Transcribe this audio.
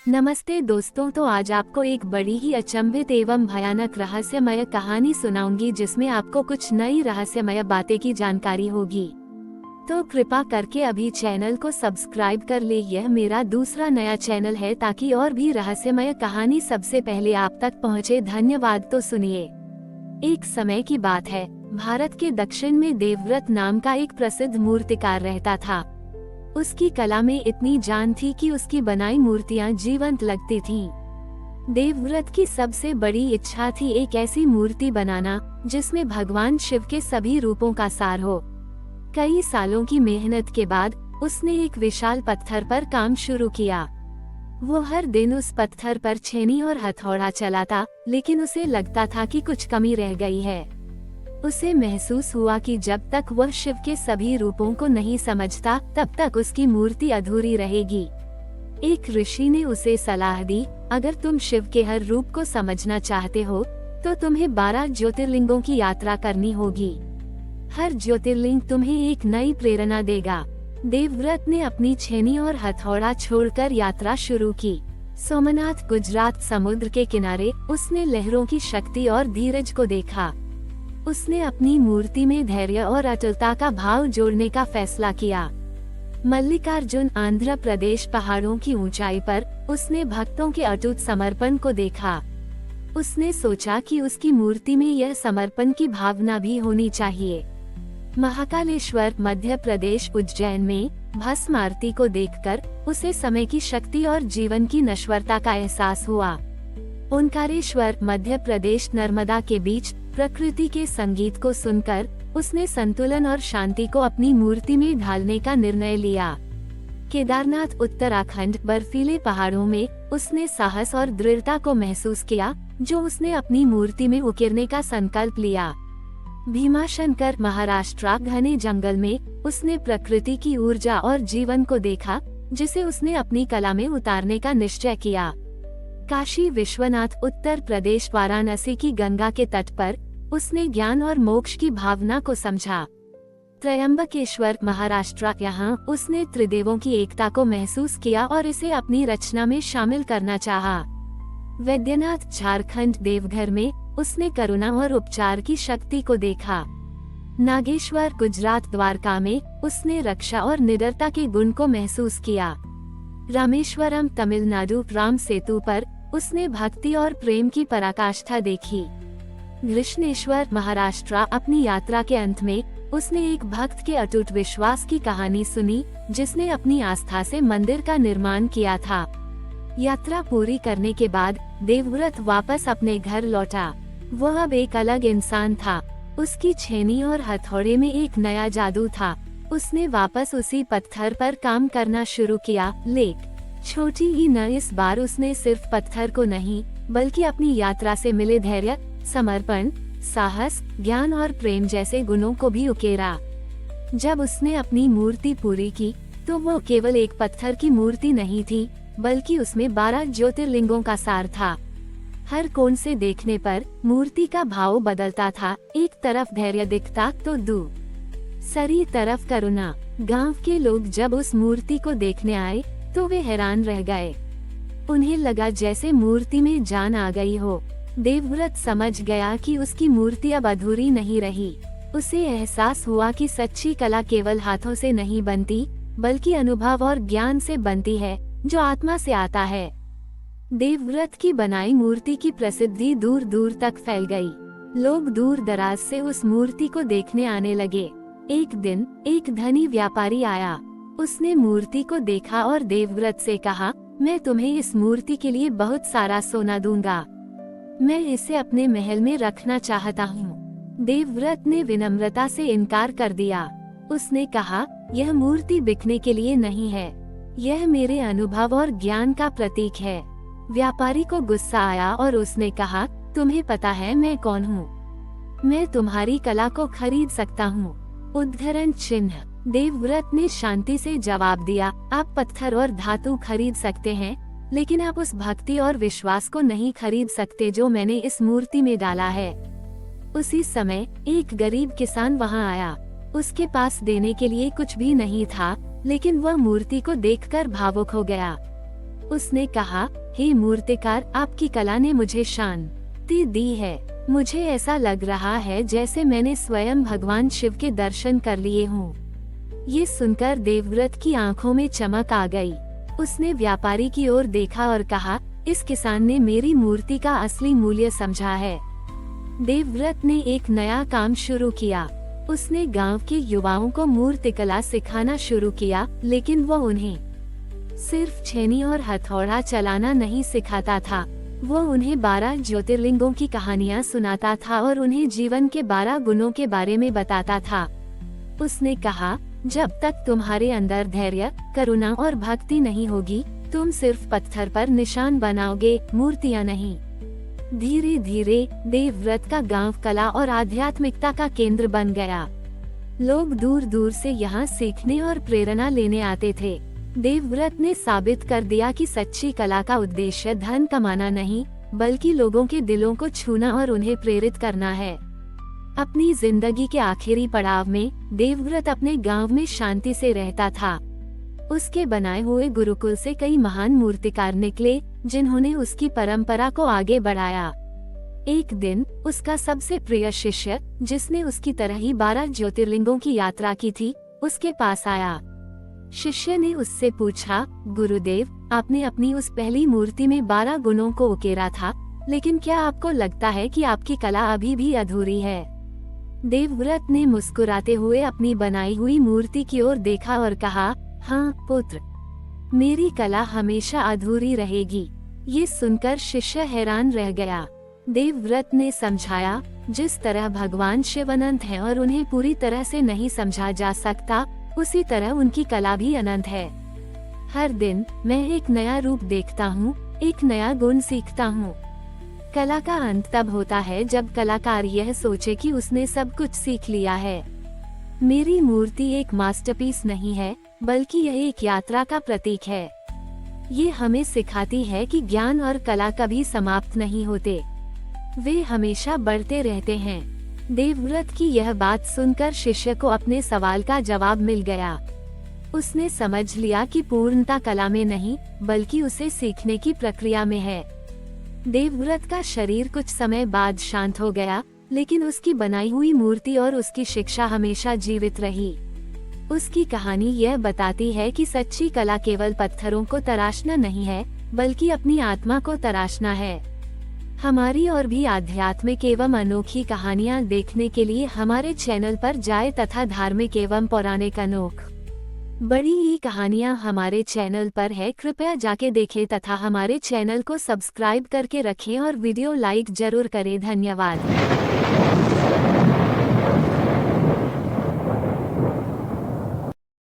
नमस्ते दोस्तों, तो आज आपको एक बड़ी ही अचंभित एवं भयानक रहस्यमय कहानी सुनाऊंगी जिसमें आपको कुछ नई रहस्यमय बातें की जानकारी होगी। तो कृपा करके अभी चैनल को सब्सक्राइब कर ले। यह मेरा दूसरा नया चैनल है ताकि और भी रहस्यमय कहानी सबसे पहले आप तक पहुंचे। धन्यवाद। तो सुनिए। एक समय की बात है, भारत के दक्षिण में देवव्रत नाम का एक प्रसिद्ध मूर्तिकार रहता था। उसकी कला में इतनी जान थी कि उसकी बनाई मूर्तियां जीवंत लगती थीं। देवव्रत की सबसे बड़ी इच्छा थी एक ऐसी मूर्ति बनाना जिसमें भगवान शिव के सभी रूपों का सार हो। कई सालों की मेहनत के बाद उसने एक विशाल पत्थर पर काम शुरू किया। वो हर दिन उस पत्थर पर छेनी और हथौड़ा चलाता, लेकिन उसे लगता था कि कुछ कमी रह गई है। उसे महसूस हुआ कि जब तक वह शिव के सभी रूपों को नहीं समझता तब तक उसकी मूर्ति अधूरी रहेगी। एक ऋषि ने उसे सलाह दी, अगर तुम शिव के हर रूप को समझना चाहते हो तो तुम्हें 12 ज्योतिर्लिंगों की यात्रा करनी होगी। हर ज्योतिर्लिंग तुम्हें एक नई प्रेरणा देगा। देवव्रत ने अपनी छेनी और हथौड़ा छोड़कर यात्रा शुरू की। सोमनाथ, गुजरात समुद्र के किनारे उसने लहरों की शक्ति और धीरज को देखा। उसने अपनी मूर्ति में धैर्य और अटलता का भाव जोड़ने का फैसला किया। मल्लिकार्जुन, आंध्र प्रदेश, पहाड़ों की ऊंचाई पर उसने भक्तों के अटूट समर्पण को देखा। उसने सोचा कि उसकी मूर्ति में यह समर्पण की भावना भी होनी चाहिए। महाकालेश्वर, मध्य प्रदेश, उज्जैन में भस्म आरती को देखकर उसे समय की शक्ति और जीवन की नश्वरता का एहसास हुआ। ओंकारेश्वर, मध्य प्रदेश, नर्मदा के बीच प्रकृति के संगीत को सुनकर उसने संतुलन और शांति को अपनी मूर्ति में ढालने का निर्णय लिया। केदारनाथ, उत्तराखंड, बर्फीले पहाड़ों में उसने साहस और दृढ़ता को महसूस किया जो उसने अपनी मूर्ति में उकेरने का संकल्प लिया। भीमाशंकर, महाराष्ट्र, घने जंगल में उसने प्रकृति की ऊर्जा और जीवन को देखा जिसे उसने अपनी कला में उतारने का निश्चय किया। काशी विश्वनाथ, उत्तर प्रदेश, वाराणसी की गंगा के तट पर उसने ज्ञान और मोक्ष की भावना को समझा। त्रयंबकेश्वर, महाराष्ट्र, यहाँ उसने त्रिदेवों की एकता को महसूस किया और इसे अपनी रचना में शामिल करना चाहा। वैद्यनाथ, झारखंड, देवघर में उसने करुणा और उपचार की शक्ति को देखा। नागेश्वर, गुजरात, द्वारका में उसने रक्षा और निडरता के गुण को महसूस किया। रामेश्वरम, तमिलनाडु, राम सेतु पर उसने भक्ति और प्रेम की पराकाष्ठा देखी। कृष्णेश्वर, महाराष्ट्र, अपनी यात्रा के अंत में उसने एक भक्त के अटूट विश्वास की कहानी सुनी जिसने अपनी आस्था से मंदिर का निर्माण किया था। यात्रा पूरी करने के बाद देवव्रत वापस अपने घर लौटा। वह अब एक अलग इंसान था। उसकी छेनी और हथौड़े में एक नया जादू था। उसने वापस उसी पत्थर पर काम करना शुरू किया। लेक छोटी ही न, इस बार उसने सिर्फ पत्थर को नहीं बल्कि अपनी यात्रा से मिले धैर्य, समर्पण, साहस, ज्ञान और प्रेम जैसे गुणों को भी उकेरा। जब उसने अपनी मूर्ति पूरी की तो वो केवल एक पत्थर की मूर्ति नहीं थी बल्कि उसमें 12 ज्योतिर्लिंगों का सार था। हर कोण से देखने पर मूर्ति का भाव बदलता था। एक तरफ धैर्य दिखता तो दूसरी तरफ करुणा। गांव के लोग जब उस मूर्ति को देखने आए तो वे हैरान रह गए। उन्हें लगा जैसे मूर्ति में जान आ गई हो। देवव्रत समझ गया कि उसकी मूर्ति अब अधूरी नहीं रही। उसे एहसास हुआ कि सच्ची कला केवल हाथों से नहीं बनती बल्कि अनुभव और ज्ञान से बनती है जो आत्मा से आता है। देवव्रत की बनाई मूर्ति की प्रसिद्धि दूर दूर तक फैल गई। लोग दूर दराज से उस मूर्ति को देखने आने लगे। एक दिन एक धनी व्यापारी आया। उसने मूर्ति को देखा और देवव्रत से कहा, मैं तुम्हें इस मूर्ति के लिए बहुत सारा सोना दूंगा। मैं इसे अपने महल में रखना चाहता हूँ। देवव्रत ने विनम्रता से इनकार कर दिया। उसने कहा, यह मूर्ति बिकने के लिए नहीं है, यह मेरे अनुभव और ज्ञान का प्रतीक है। व्यापारी को गुस्सा आया और उसने कहा, तुम्हें पता है मैं कौन हूँ? मैं तुम्हारी कला को खरीद सकता हूँ। उद्धरण चिन्ह। देवव्रत ने शांति से जवाब दिया, आप पत्थर और धातु खरीद सकते हैं लेकिन आप उस भक्ति और विश्वास को नहीं खरीद सकते जो मैंने इस मूर्ति में डाला है। उसी समय एक गरीब किसान वहां आया। उसके पास देने के लिए कुछ भी नहीं था लेकिन वह मूर्ति को देखकर भावुक हो गया। उसने कहा, हे मूर्तिकार, आपकी कला ने मुझे शांति दी है। मुझे ऐसा लग रहा है जैसे मैंने स्वयं भगवान शिव के दर्शन कर लिए हों। ये सुनकर देवव्रत की आंखों में चमक आ गई। उसने व्यापारी की ओर देखा और कहा, इस किसान ने मेरी मूर्ति का असली मूल्य समझा है। देवव्रत ने एक नया काम शुरू किया। उसने गांव के युवाओं को मूर्तिकला सिखाना शुरू किया, लेकिन वो उन्हें सिर्फ छेनी और हथौड़ा चलाना नहीं सिखाता था। वो उन्हें 12 ज्योतिर्लिंगों की कहानियां सुनाता था और उन्हें जीवन के 12 गुणों के बारे में बताता था। उसने कहा, जब तक तुम्हारे अंदर धैर्य, करुणा और भक्ति नहीं होगी, तुम सिर्फ पत्थर पर निशान बनाओगे, मूर्तियां नहीं। धीरे धीरे देवव्रत का गांव कला और आध्यात्मिकता का केंद्र बन गया। लोग दूर दूर से यहाँ सीखने और प्रेरणा लेने आते थे। देवव्रत ने साबित कर दिया कि सच्ची कला का उद्देश्य धन कमाना नहीं, बल्कि लोगों के दिलों को छूना और उन्हें प्रेरित करना है। अपनी जिंदगी के आखिरी पड़ाव में देवव्रत अपने गांव में शांति से रहता था। उसके बनाए हुए गुरुकुल से कई महान मूर्तिकार निकले, जिन्होंने उसकी परंपरा को आगे बढ़ाया। एक दिन उसका सबसे प्रिय शिष्य, जिसने उसकी तरह ही 12 ज्योतिर्लिंगों की यात्रा की थी, उसके पास आया। शिष्य ने उससे पूछा, गुरुदेव, आपने अपनी उस पहली मूर्ति में 12 गुणों को उकेरा था, लेकिन क्या आपको लगता है कि आपकी कला अभी भी अधूरी है? देवव्रत ने मुस्कुराते हुए अपनी बनाई हुई मूर्ति की ओर देखा और कहा, हाँ पुत्र, मेरी कला हमेशा अधूरी रहेगी। ये सुनकर शिष्य हैरान रह गया। देवव्रत ने समझाया, जिस तरह भगवान शिव अनंत हैं और उन्हें पूरी तरह से नहीं समझा जा सकता, उसी तरह उनकी कला भी अनंत है। हर दिन मैं एक नया रूप देखता हूँ, एक नया गुण सीखता हूँ। कला का अंत तब होता है जब कलाकार यह सोचे कि उसने सब कुछ सीख लिया है। मेरी मूर्ति एक मास्टरपीस नहीं है, बल्कि यह एक यात्रा का प्रतीक है। ये हमें सिखाती है कि ज्ञान और कला कभी समाप्त नहीं होते, वे हमेशा बढ़ते रहते हैं। देवव्रत की यह बात सुनकर शिष्य को अपने सवाल का जवाब मिल गया। उसने समझ लिया कि पूर्णता कला में नहीं, बल्कि उसे सीखने की प्रक्रिया में है। देवव्रत का शरीर कुछ समय बाद शांत हो गया, लेकिन उसकी बनाई हुई मूर्ति और उसकी शिक्षा हमेशा जीवित रही। उसकी कहानी यह बताती है कि सच्ची कला केवल पत्थरों को तराशना नहीं है, बल्कि अपनी आत्मा को तराशना है। हमारी और भी आध्यात्मिक एवं अनोखी कहानियाँ देखने के लिए हमारे चैनल पर जाएं तथा धार्मिक एवं पौराणिक अनोख बड़ी ही कहानियाँ हमारे चैनल पर है। कृपया जाके देखें तथा हमारे चैनल को सब्सक्राइब करके रखें और वीडियो लाइक जरूर करें। धन्यवाद।